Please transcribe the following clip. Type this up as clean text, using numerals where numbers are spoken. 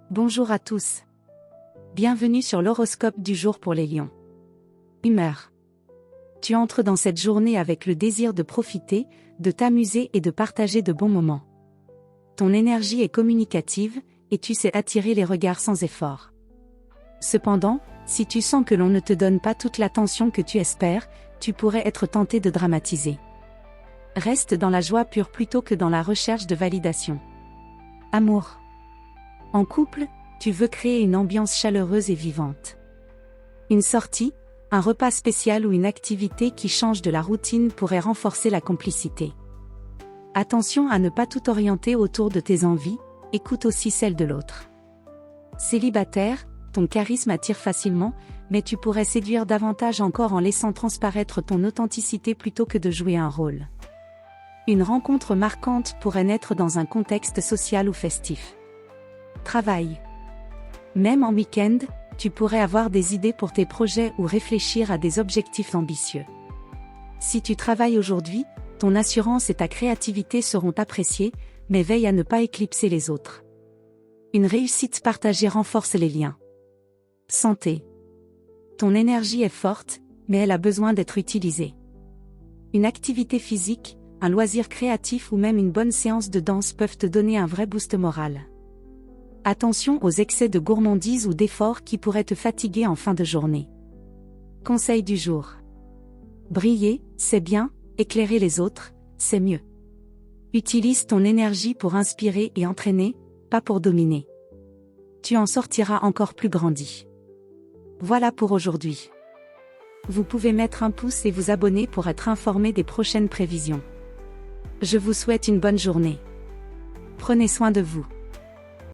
Bonjour à tous. Bienvenue sur l'horoscope du jour pour les lions. Humeur. Tu entres dans cette journée avec le désir de profiter, de t'amuser et de partager de bons moments. Ton énergie est communicative, et tu sais attirer les regards sans effort. Cependant, si tu sens que l'on ne te donne pas toute l'attention que tu espères, tu pourrais être tenté de dramatiser. Reste dans la joie pure plutôt que dans la recherche de validation. Amour. En couple, tu veux créer une ambiance chaleureuse et vivante. Une sortie, un repas spécial ou une activité qui change de la routine pourrait renforcer la complicité. Attention à ne pas tout orienter autour de tes envies, écoute aussi celles de l'autre. Célibataire, ton charisme attire facilement, mais tu pourrais séduire davantage encore en laissant transparaître ton authenticité plutôt que de jouer un rôle. Une rencontre marquante pourrait naître dans un contexte social ou festif. Travail. Même en week-end, tu pourrais avoir des idées pour tes projets ou réfléchir à des objectifs ambitieux. Si tu travailles aujourd'hui, ton assurance et ta créativité seront appréciées, mais veille à ne pas éclipser les autres. Une réussite partagée renforce les liens. Santé. Ton énergie est forte, mais elle a besoin d'être utilisée. Une activité physique, un loisir créatif ou même une bonne séance de danse peuvent te donner un vrai boost moral. Attention aux excès de gourmandise ou d'efforts qui pourraient te fatiguer en fin de journée. Conseil du jour. Briller, c'est bien, éclairer les autres, c'est mieux. Utilise ton énergie pour inspirer et entraîner, pas pour dominer. Tu en sortiras encore plus grandi. Voilà pour aujourd'hui. Vous pouvez mettre un pouce et vous abonner pour être informé des prochaines prévisions. Je vous souhaite une bonne journée. Prenez soin de vous.